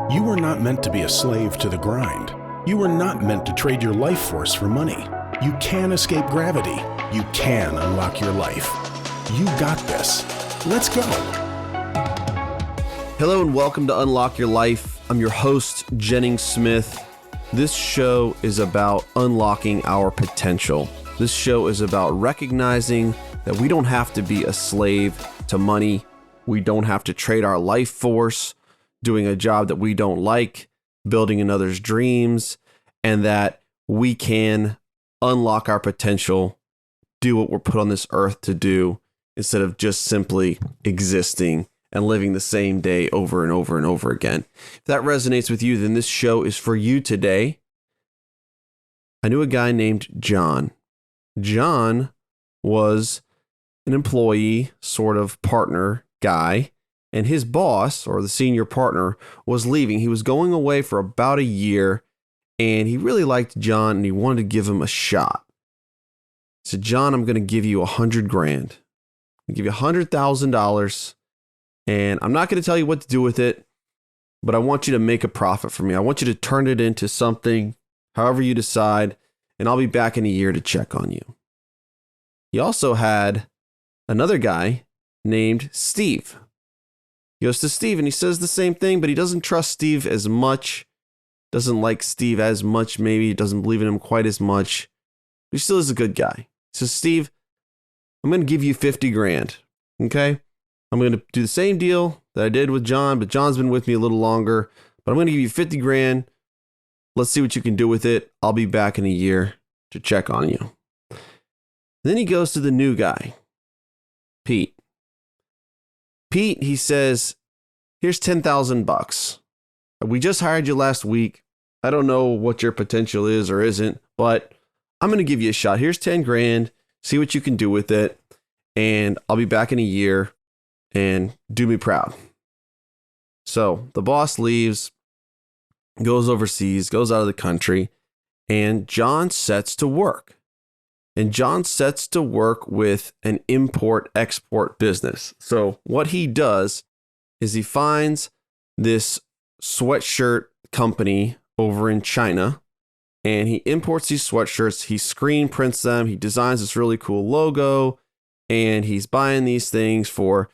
You were not meant to be a slave to the grind. You were not meant to trade your life force for money. You can escape gravity. You can unlock your life. You got this. Let's go. Hello and welcome to Unlock Your Life. I'm your host, Jennings Smith. This show is about unlocking our potential. This show is about recognizing that we don't have to be a slave to money. We don't have to trade our life force doing a job that we don't like, building another's dreams, and that we can unlock our potential, do what we're put on this earth to do, instead of just simply existing and living the same day over and over and over again. If that resonates with you, then this show is for you today. I knew a guy named John. John was an employee, sort of partner guy, and his boss, or the senior partner, was leaving. He was going away for about a year, and he really liked John, and he wanted to give him a shot. He said, John, I'm going to give you $100,000. I'll give you $100,000, and I'm not going to tell you what to do with it, but I want you to make a profit for me. I want you to turn it into something, however you decide, and I'll be back in a year to check on you. He also had another guy named Steve. He goes to Steve and he says the same thing, but he doesn't trust Steve as much, doesn't like Steve as much, maybe doesn't believe in him quite as much. But he still is a good guy. He says, Steve, I'm going to give you $50,000. Okay. I'm going to do the same deal that I did with John, but John's been with me a little longer, but I'm going to give you $50,000. Let's see what you can do with it. I'll be back in a year to check on you. And then he goes to the new guy, Pete. Pete, he says, here's $10,000. We just hired you last week. I don't know what your potential is or isn't, but I'm going to give you a shot. Here's $10,000. See what you can do with it. And I'll be back in a year and do me proud. So the boss leaves, goes overseas, goes out of the country, and John sets to work. And John sets to work with an import-export business. So what he does is he finds this sweatshirt company over in China, and he imports these sweatshirts. He screen prints them. He designs this really cool logo, and he's buying these things for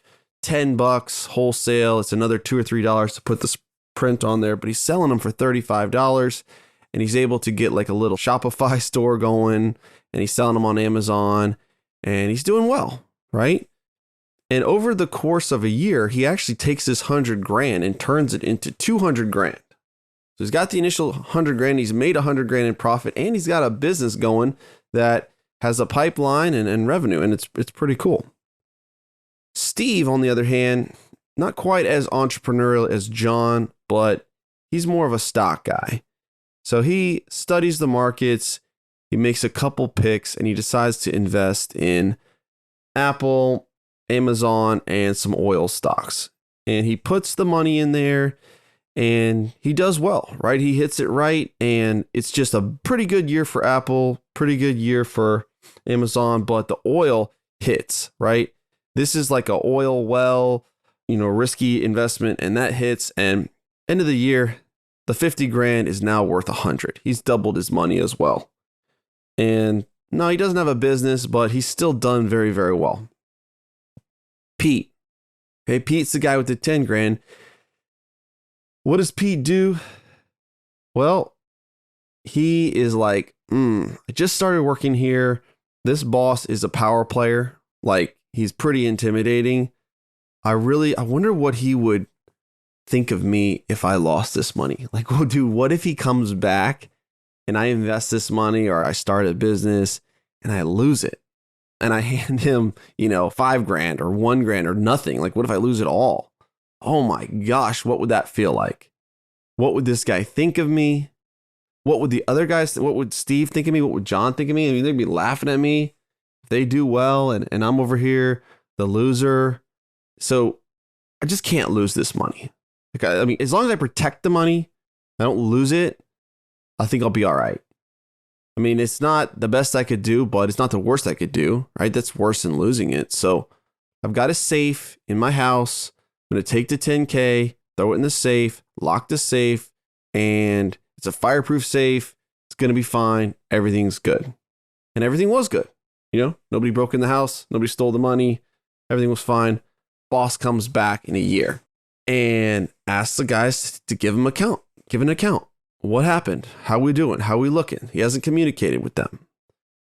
$10 wholesale. It's another $2 or $3 to put this print on there, but he's selling them for $35, and he's able to get like a little Shopify store going. And he's selling them on Amazon, and he's doing well, right? And over the course of a year, he actually takes this $100,000 and turns it into $200,000. So he's got the initial $100,000, he's made $100,000 in profit, and he's got a business going that has a pipeline and revenue, and it's pretty cool. Steve, on the other hand, not quite as entrepreneurial as John, but he's more of a stock guy. So he studies the markets. He makes a couple picks and he decides to invest in Apple, Amazon, and some oil stocks. And he puts the money in there and he does well, right? He hits it right. And it's just a pretty good year for Apple, pretty good year for Amazon, but the oil hits, right? This is like a oil well, risky investment, and that hits. And end of the year, the $50,000 is now worth $100,000. He's doubled his money as well. And no, he doesn't have a business, but he's still done very, very well. Pete. Okay, Pete's the guy with the $10,000. What does Pete do? Well, he is like, I just started working here. This boss is a power player. Like, he's pretty intimidating. I wonder what he would think of me if I lost this money. Like, well, dude, what if he comes back and I invest this money, or I start a business and I lose it and I hand him, $5,000 or $1,000 or nothing? Like, what if I lose it all? Oh my gosh, what would that feel like? What would this guy think of me? What would the other guys, what would Steve think of me? What would John think of me? I mean, they'd be laughing at me if they do well and I'm over here, the loser. So I just can't lose this money. Like, I mean, as long as I protect the money, I don't lose it, I think I'll be all right. I mean, it's not the best I could do, but it's not the worst I could do, right? That's worse than losing it. So I've got a safe in my house. I'm going to take the $10K. throw it in the safe, lock the safe, and it's a fireproof safe. It's going to be fine. Everything's good. And everything was good. Nobody broke in the house. Nobody stole the money. Everything was fine. Boss comes back in a year and asks the guys to give an account. What happened? How we doing? How we looking? He hasn't communicated with them.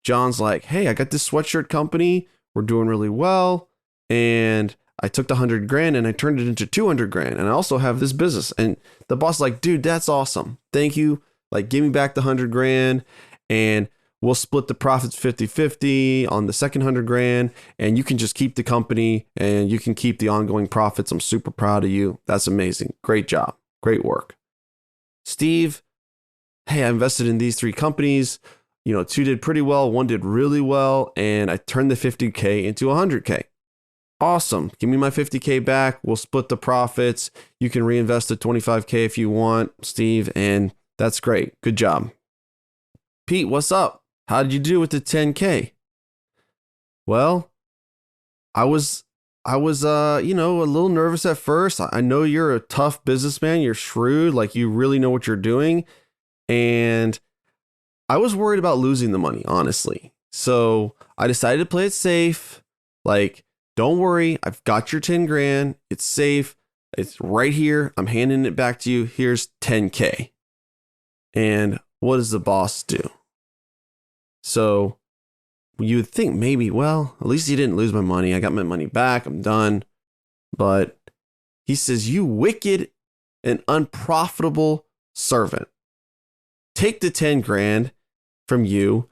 John's like, hey, I got this sweatshirt company. We're doing really well. And I took the $100,000 and I turned it into $200,000. And I also have this business. And the boss is like, dude, that's awesome. Thank you. Like, give me back the $100,000 and we'll split the profits 50-50 on the second $100,000. And you can just keep the company and you can keep the ongoing profits. I'm super proud of you. That's amazing. Great job. Great work. Steve, hey, I invested in these 3 companies. 2 did pretty well. 1 did really well. And I turned the $50,000 into $100,000. Awesome. Give me my $50,000 back. We'll split the profits. You can reinvest the $25,000 if you want, Steve. And that's great. Good job. Pete, what's up? How did you do with the $10,000? Well, I was a little nervous at first. I know you're a tough businessman. You're shrewd. Like, you really know what you're doing. And I was worried about losing the money, honestly. So I decided to play it safe. Like, don't worry. I've got your $10,000. It's safe. It's right here. I'm handing it back to you. Here's $10,000. And what does the boss do? So you would think maybe, well, at least he didn't lose my money. I got my money back. I'm done. But he says, you wicked and unprofitable servant. Take the $10,000 from you,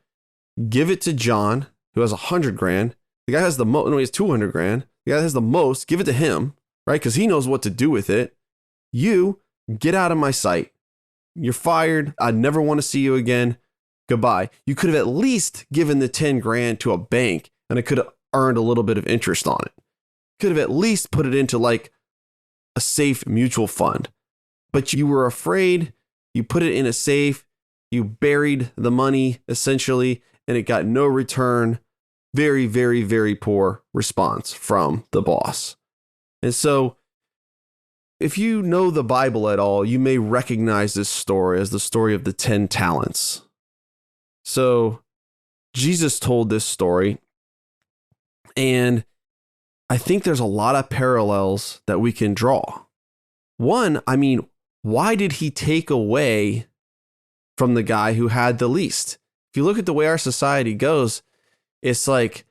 give it to John, who has $100,000. The guy has the most, no, he has $200,000. The guy that has the most, give it to him, right? Because he knows what to do with it. You get out of my sight. You're fired. I never want to see you again. Goodbye. You could have at least given the $10,000 to a bank and I could have earned a little bit of interest on it. Could have at least put it into like a safe mutual fund. But you were afraid. You put it in a safe. You buried the money essentially, and it got no return. Very, very, very poor response from the boss. And so if you know the Bible at all, you may recognize this story as the story of the 10 talents. So Jesus told this story, and I think there's a lot of parallels that we can draw. One, why did he take away from the guy who had the least? If you look at the way our society goes, it's like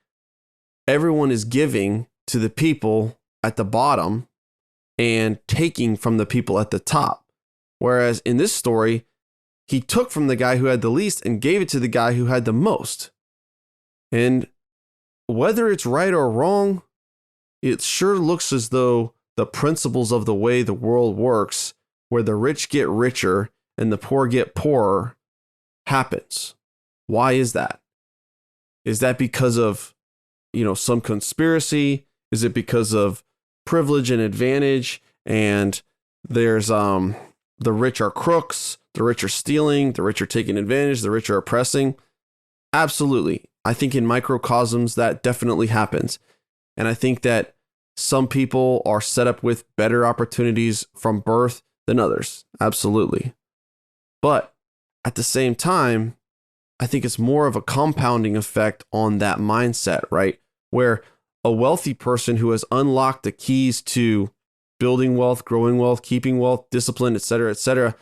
everyone is giving to the people at the bottom and taking from the people at the top. Whereas in this story, he took from the guy who had the least and gave it to the guy who had the most. And whether it's right or wrong, it sure looks as though the principles of the way the world works, where the rich get richer and the poor get poorer, happens. Why is that? Is that because of, some conspiracy? Is it because of privilege and advantage? And there's the rich are crooks, the rich are stealing, the rich are taking advantage, the rich are oppressing? Absolutely. I think in microcosms that definitely happens. And I think that some people are set up with better opportunities from birth than others. Absolutely. But at the same time, I think it's more of a compounding effect on that mindset, right? Where a wealthy person who has unlocked the keys to building wealth, growing wealth, keeping wealth, discipline, et cetera,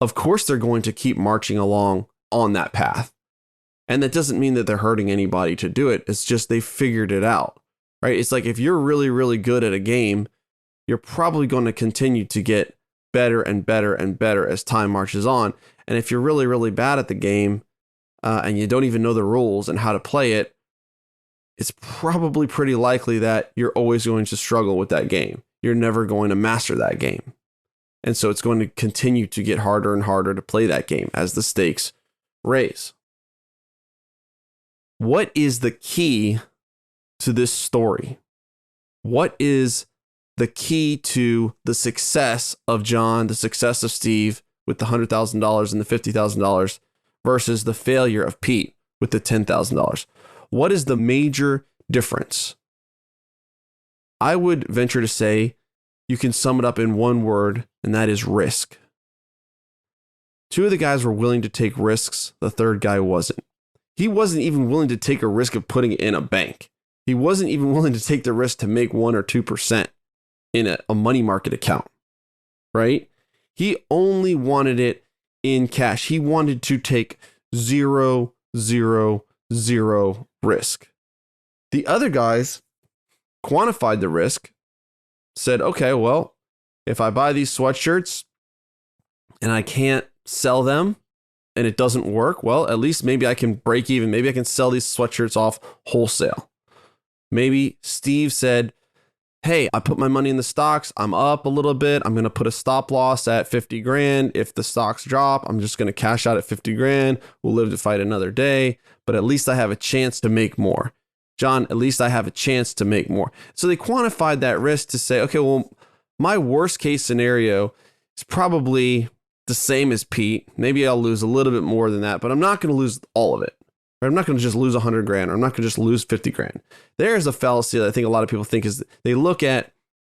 of course they're going to keep marching along on that path. And that doesn't mean that they're hurting anybody to do it. It's just they figured it out, right? It's like if you're really, really good at a game, you're probably going to continue to get better and better and better as time marches on. And if you're really, really bad at the game and you don't even know the rules and how to play it, it's probably pretty likely that you're always going to struggle with that game. You're never going to master that game. And so it's going to continue to get harder and harder to play that game as the stakes raise. What is the key to this story? What is the key to the success of John, the success of Steve with the $100,000 and the $50,000 versus the failure of Pete with the $10,000? What is the major difference? I would venture to say you can sum it up in one word, and that is risk. Two of the guys were willing to take risks. The third guy wasn't. He wasn't even willing to take a risk of putting it in a bank. He wasn't even willing to take the risk to make 1 or 2% in a money market account, right? He only wanted it in cash. He wanted to take 0, 0, 0 risk. The other guys quantified the risk, said, okay, well, if I buy these sweatshirts and I can't sell them and it doesn't work, well, at least maybe I can break even. Maybe I can sell these sweatshirts off wholesale. Maybe Steve said, hey, I put my money in the stocks. I'm up a little bit. I'm going to put a stop loss at 50 grand. If the stocks drop, I'm just going to cash out at 50 grand. We'll live to fight another day, but at least I have a chance to make more. John, at least I have a chance to make more. So they quantified that risk to say, okay, well, my worst case scenario is probably the same as Pete. Maybe I'll lose a little bit more than that, but I'm not going to lose all of it. I'm not going to just lose 100 grand, or I'm not going to just lose 50 grand. There's a fallacy that I think a lot of people think is they look at,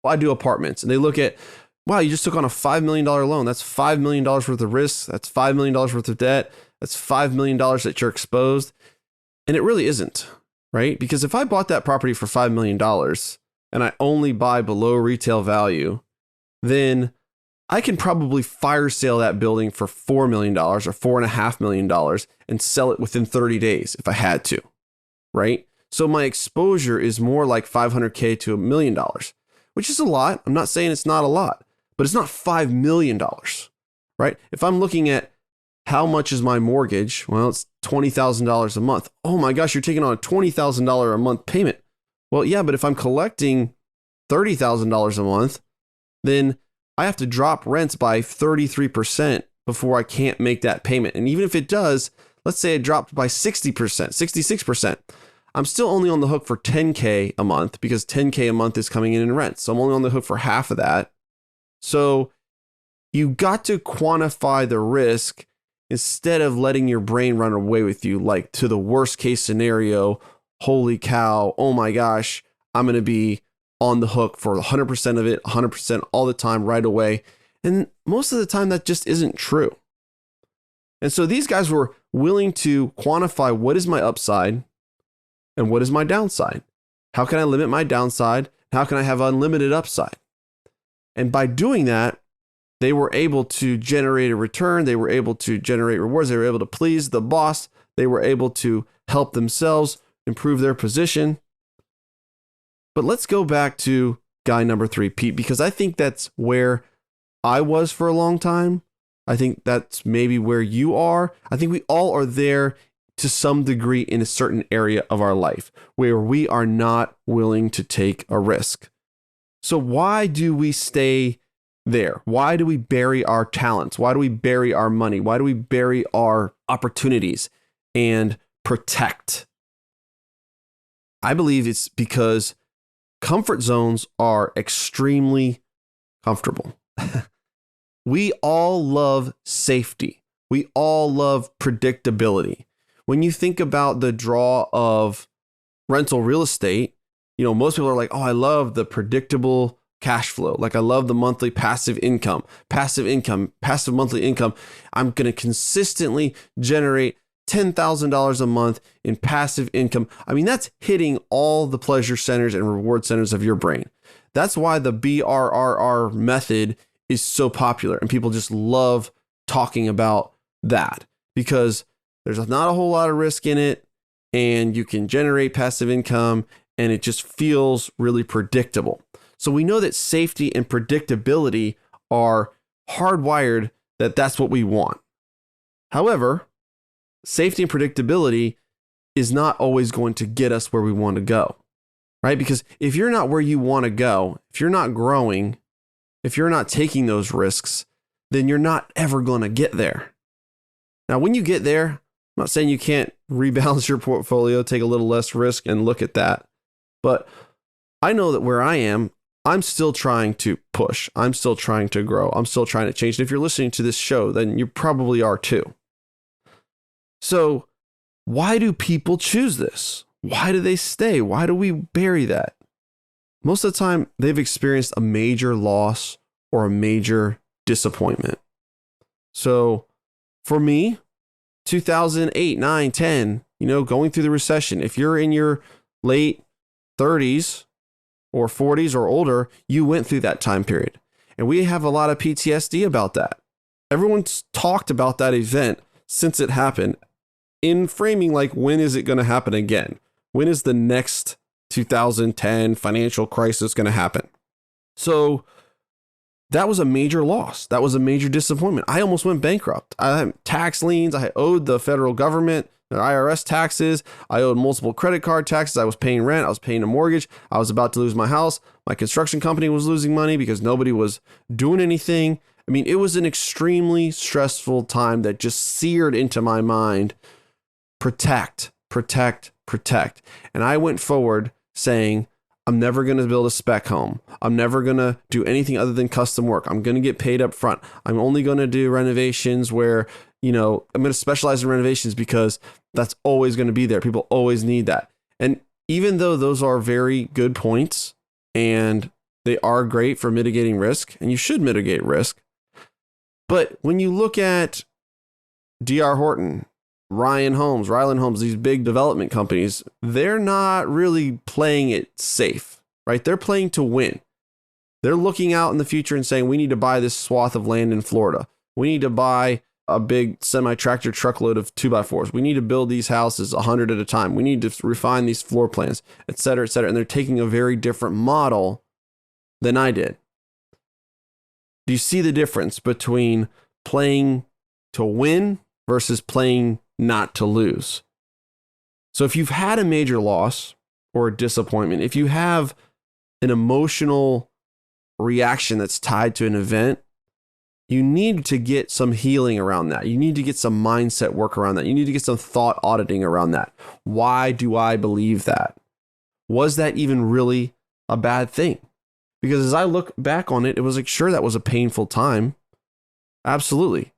well, I do apartments, and they look at, wow, you just took on a $5 million loan. That's $5 million worth of risk. That's $5 million worth of debt. That's $5 million that you're exposed. And it really isn't, right? Because if I bought that property for $5 million and I only buy below retail value, then I can probably fire sale that building for $4 million or $4.5 million and sell it within 30 days if I had to, right? So my exposure is more like $500K to $1 million, which is a lot. I'm not saying it's not a lot, but it's not $5 million, right? If I'm looking at how much is my mortgage, well, it's $20,000 a month. Oh my gosh, you're taking on a $20,000 a month payment. Well, yeah, but if I'm collecting $30,000 a month, then I have to drop rents by 33% before I can't make that payment. And even if it does, let's say it dropped by 60%, 66%, I'm still only on the hook for $10K a month because $10K a month is coming in rent. So I'm only on the hook for half of that. So you got to quantify the risk instead of letting your brain run away with you, like to the worst case scenario. Holy cow. Oh my gosh, I'm going to be on the hook for 100% of it, 100% all the time, right away. And most of the time that just isn't true. And so these guys were willing to quantify what is my upside and what is my downside. How can I limit my downside? How can I have unlimited upside? And by doing that, they were able to generate a return. They were able to generate rewards. They were able to please the boss. They were able to help themselves improve their position. But let's go back to guy number 3, Pete, because I think that's where I was for a long time. I think that's maybe where you are. I think we all are there to some degree in a certain area of our life where we are not willing to take a risk. So why do we stay there? Why do we bury our talents? Why do we bury our money? Why do we bury our opportunities and protect? I believe it's because comfort zones are extremely comfortable. We all love safety. We all love predictability. When you think about the draw of rental real estate, most people are like, oh, I love the predictable cash flow. Like I love the monthly passive monthly income. I'm going to consistently generate $10,000 a month in passive income. I mean, that's hitting all the pleasure centers and reward centers of your brain. That's why the BRRR method is so popular and people just love talking about that because there's not a whole lot of risk in it and you can generate passive income and it just feels really predictable. So we know that safety and predictability are hardwired, that that's what we want. However, safety and predictability is not always going to get us where we want to go, right? Because if you're not where you want to go, if you're not growing, if you're not taking those risks, then you're not ever going to get there. Now, when you get there, I'm not saying you can't rebalance your portfolio, take a little less risk and look at that. But I know that where I am, I'm still trying to push. I'm still trying to grow. I'm still trying to change. And if you're listening to this show, then you probably are too. So why do people choose this? Why do they stay? Why do we bury that? Most of the time, they've experienced a major loss or a major disappointment. So for me, 2008, 9, 10, going through the recession, if you're in your late 30s or 40s or older, you went through that time period. And we have a lot of PTSD about that. Everyone's talked about that event since it happened in framing like, when is it going to happen again? When is the next 2010 financial crisis going to happen? So that was a major loss. That was a major disappointment. I almost went bankrupt. I had tax liens. I owed the federal government, the IRS taxes. I owed multiple credit card taxes. I was paying rent. I was paying a mortgage. I was about to lose my house. My construction company was losing money because nobody was doing anything. I mean, it was an extremely stressful time that just seared into my mind. Protect, protect, protect. And I went forward saying, I'm never going to build a spec home. I'm never going to do anything other than custom work. I'm going to get paid up front. I'm only going to do renovations where, I'm going to specialize in renovations because that's always going to be there. People always need that. And even though those are very good points and they are great for mitigating risk, and you should mitigate risk, but when you look at D.R. Horton, Ryland Homes, these big development companies, they're not really playing it safe, right? They're playing to win. They're looking out in the future and saying, we need to buy this swath of land in Florida. We need to buy a big semi-tractor truckload of 2x4s. We need to build these houses 100 at a time. We need to refine these floor plans, et cetera, et cetera. And they're taking a very different model than I did. Do you see the difference between playing to win versus playing not to lose? So if you've had a major loss or a disappointment, if you have an emotional reaction that's tied to an event, you need to get some healing around that. You need to get some mindset work around that. You need to get some thought auditing around that. Why do I believe that? Was that even really a bad thing? Because as I look back on it, it was like, sure, that was a painful time. Absolutely.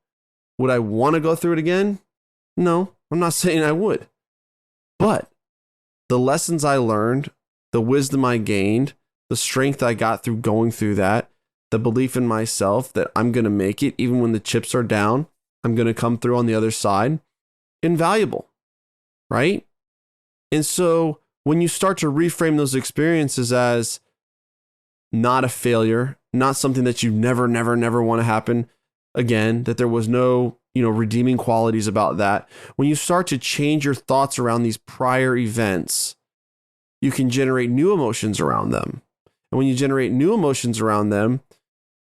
Would I want to go through it again? No, I'm not saying I would. But the lessons I learned, the wisdom I gained, the strength I got through going through that, the belief in myself that I'm going to make it even when the chips are down, I'm going to come through on the other side, invaluable, right? And so when you start to reframe those experiences as not a failure, not something that you never want to happen again, that there was no, redeeming qualities about that. When you start to change your thoughts around these prior events, you can generate new emotions around them. And when you generate new emotions around them,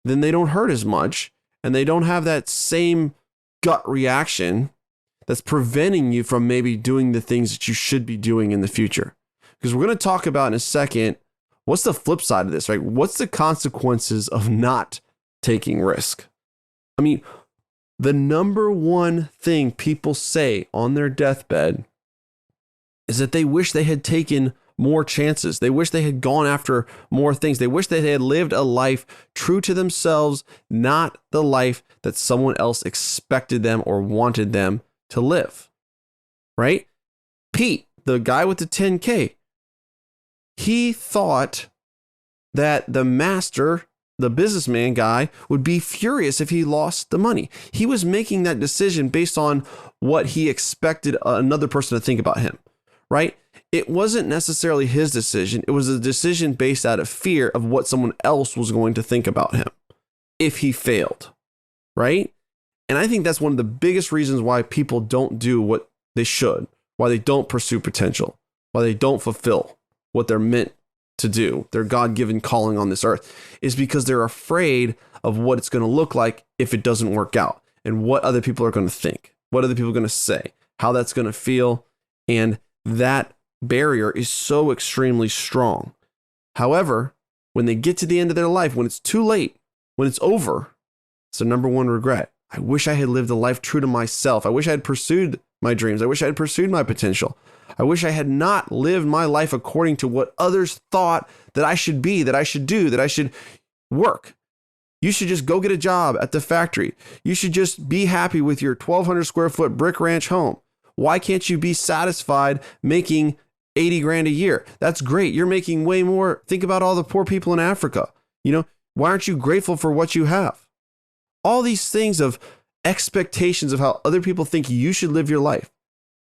then they don't hurt as much and they don't have that same gut reaction that's preventing you from maybe doing the things that you should be doing in the future. Because we're going to talk about in a second, what's the flip side of this, right? What's the consequences of not taking risk? I mean, the number one thing people say on their deathbed is that they wish they had taken more chances. They wish they had gone after more things. They wish they had lived a life true to themselves, not the life that someone else expected them or wanted them to live, right? Pete, the guy with the 10K, he thought that the master, the businessman guy, would be furious if he lost the money. He was making that decision based on what he expected another person to think about him, right? It wasn't necessarily his decision. It was a decision based out of fear of what someone else was going to think about him if he failed, right? And I think that's one of the biggest reasons why people don't do what they should, why they don't pursue potential, why they don't fulfill what they're meant to do, their God-given calling on this earth, is because they're afraid of what it's going to look like if it doesn't work out and what other people are going to think, what other people are going to say, how that's going to feel. And that barrier is so extremely strong. However, when they get to the end of their life, when it's too late, when it's over, it's their number one regret. I wish I had lived a life true to myself. I wish I had pursued my dreams. I wish I had pursued my potential. I wish I had not lived my life according to what others thought that I should be, that I should do, that I should work. You should just go get a job at the factory. You should just be happy with your 1,200 square foot brick ranch home. Why can't you be satisfied making 80 grand a year? That's great. You're making way more. Think about all the poor people in Africa. Why aren't you grateful for what you have? All these things of expectations of how other people think you should live your life,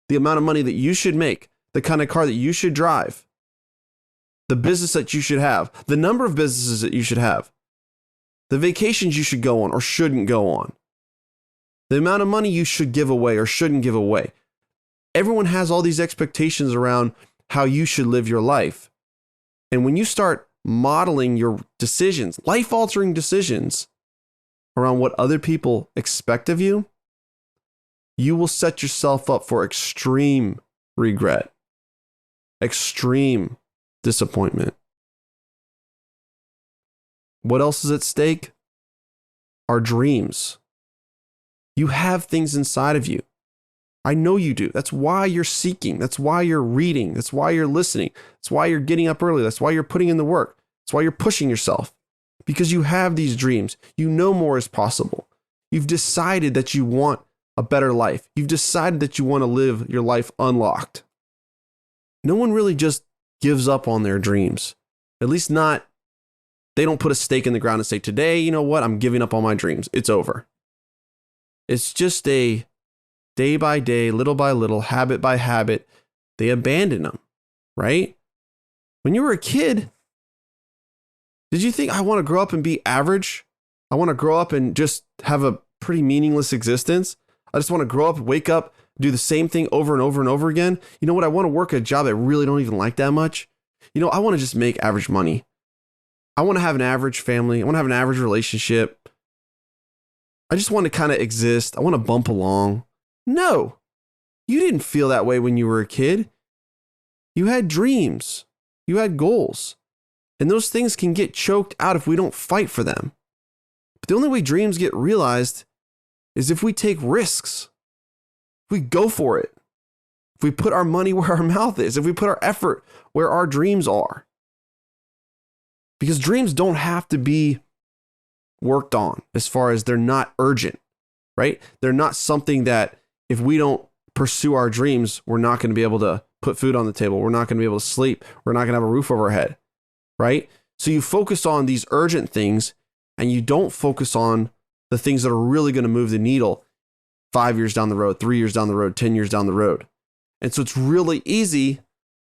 the amount of money that you should make, the kind of car that you should drive, the business that you should have, the number of businesses that you should have, the vacations you should go on or shouldn't go on, the amount of money you should give away or shouldn't give away. Everyone has all these expectations around how you should live your life. And when you start modeling your decisions, life-altering decisions around what other people expect of you, you will set yourself up for extreme regret, extreme disappointment. What else is at stake? Our dreams. You have things inside of you. I know you do. That's why you're seeking. That's why you're reading. That's why you're listening. That's why you're getting up early. That's why you're putting in the work. That's why you're pushing yourself. Because you have these dreams. You know more is possible. You've decided that you want a better life. You've decided that you want to live your life unlocked. No one really just gives up on their dreams. At least not, they don't put a stake in the ground and say, today, you know what? I'm giving up on my dreams. It's over. It's just a day by day, little by little, habit by habit, they abandon them, right? When you were a kid, did you think I want to grow up and be average? I want to grow up and just have a pretty meaningless existence. I just want to grow up, wake up, do the same thing over and over and over again. You know what? I want to work a job I really don't even like that much. You know, I want to just make average money. I want to have an average family. I want to have an average relationship. I just want to kind of exist. I want to bump along. No, you didn't feel that way when you were a kid. You had dreams. You had goals. And those things can get choked out if we don't fight for them. But the only way dreams get realized is if we take risks. If we go for it. If we put our money where our mouth is. If we put our effort where our dreams are. Because dreams don't have to be worked on as far as they're not urgent, right? They're not something that if we don't pursue our dreams, we're not going to be able to put food on the table. We're not going to be able to sleep. We're not going to have a roof over our head, right? So you focus on these urgent things and you don't focus on the things that are really going to move the needle 5 years down the road, 3 years down the road, 10 years down the road. And so it's really easy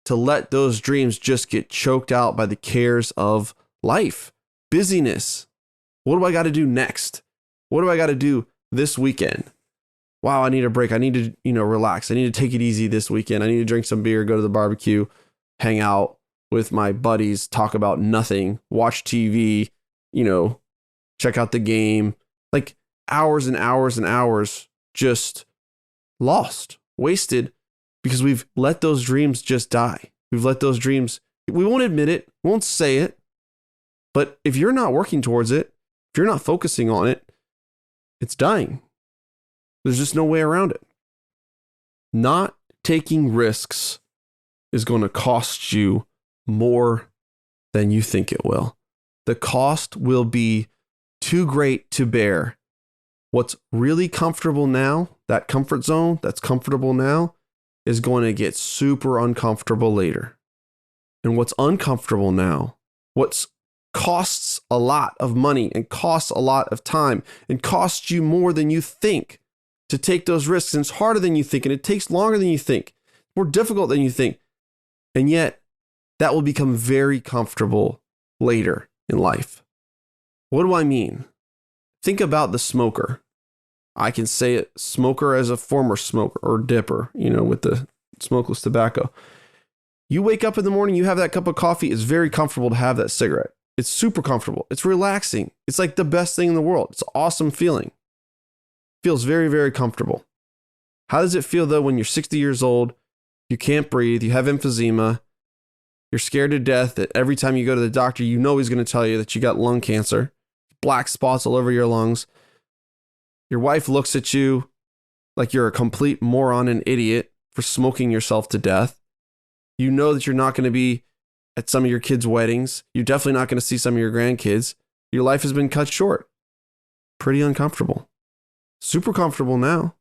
to let those dreams just get choked out by the cares of life, busyness. What do I got to do next? What do I got to do this weekend? Wow, I need a break. I need to, relax. I need to take it easy this weekend. I need to drink some beer, go to the barbecue, hang out with my buddies, talk about nothing, watch TV, check out the game. Like hours and hours and hours just lost, wasted because we've let those dreams just die. We've let those dreams, we won't admit it, won't say it. But if you're not working towards it, if you're not focusing on it, it's dying. There's just no way around it. Not taking risks is going to cost you more than you think it will. The cost will be too great to bear. What's really comfortable now, that comfort zone that's comfortable now, is going to get super uncomfortable later. And what's uncomfortable now, what's costs a lot of money and costs a lot of time and costs you more than you think to take those risks. And it's harder than you think, and it takes longer than you think, more difficult than you think. And yet that will become very comfortable later in life. What do I mean? Think about the smoker. I can say it, smoker as a former smoker or dipper, with the smokeless tobacco. You wake up in the morning, you have that cup of coffee. It's very comfortable to have that cigarette. It's super comfortable. It's relaxing. It's like the best thing in the world. It's an awesome feeling. Feels very, very comfortable. How does it feel though when you're 60 years old, you can't breathe, you have emphysema, you're scared to death that every time you go to the doctor, he's going to tell you that you got lung cancer, black spots all over your lungs. Your wife looks at you like you're a complete moron and idiot for smoking yourself to death. You know that you're not going to be at some of your kids' weddings. You're definitely not going to see some of your grandkids. Your life has been cut short. Pretty uncomfortable. Super comfortable now.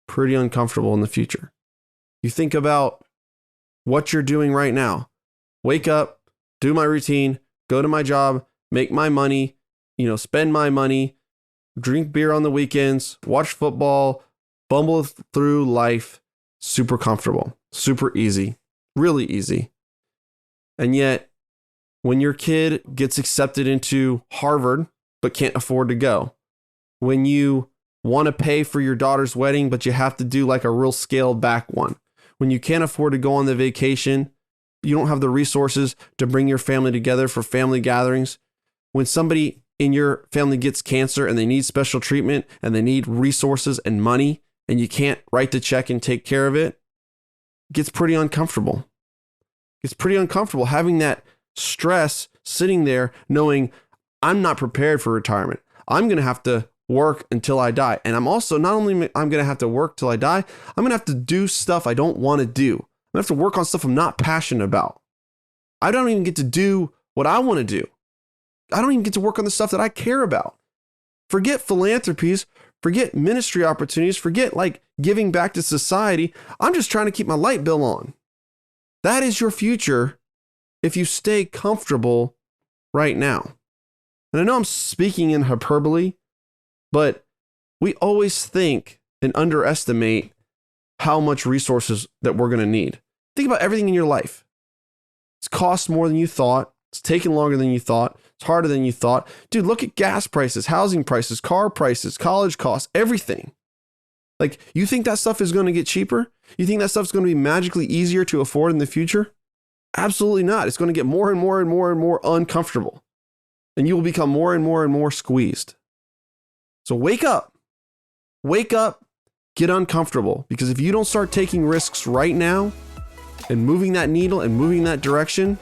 Pretty uncomfortable in the future. You think about what you're doing right now. Wake up, do my routine, go to my job, make my money, spend my money, drink beer on the weekends, watch football, bumble through life, super comfortable, super easy, really easy. And yet, when your kid gets accepted into Harvard but can't afford to go, when you want to pay for your daughter's wedding but you have to do like a real scaled back one, when you can't afford to go on the vacation, you don't have the resources to bring your family together for family gatherings, when somebody in your family gets cancer and they need special treatment and they need resources and money and you can't write the check and take care of it, it gets pretty uncomfortable. It's pretty uncomfortable having that stress sitting there knowing I'm not prepared for retirement. I'm going to have to work until I die. And I'm also, not only I'm going to have to work till I die, I'm going to have to do stuff I don't want to do. I'm going to have to work on stuff I'm not passionate about. I don't even get to do what I want to do. I don't even get to work on the stuff that I care about. Forget philanthropies, forget ministry opportunities, forget like giving back to society. I'm just trying to keep my light bill on. That is your future if you stay comfortable right now. And I know I'm speaking in hyperbole, but we always think and underestimate how much resources that we're going to need. Think about everything in your life. It's cost more than you thought. It's taking longer than you thought. It's harder than you thought. Dude, look at gas prices, housing prices, car prices, college costs, everything. Like, you think that stuff is going to get cheaper? You think that stuff's going to be magically easier to afford in the future? Absolutely not. It's going to get more and more and more and more uncomfortable. And you will become more and more and more squeezed. So wake up, get uncomfortable. Because if you don't start taking risks right now and moving that needle and moving that direction,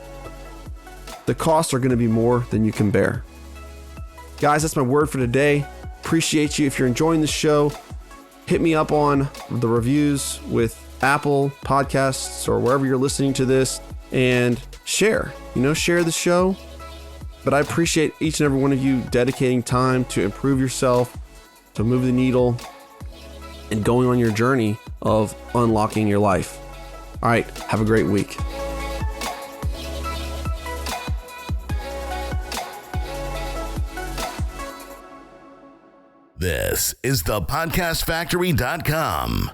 the costs are going to be more than you can bear. Guys, that's my word for today. Appreciate you. If you're enjoying the show, hit me up on the reviews with Apple Podcasts or wherever you're listening to this and share the show. But I appreciate each and every one of you dedicating time to improve yourself, to move the needle, and going on your journey of unlocking your life. All right, have a great week. This is thepodcastfactory.com.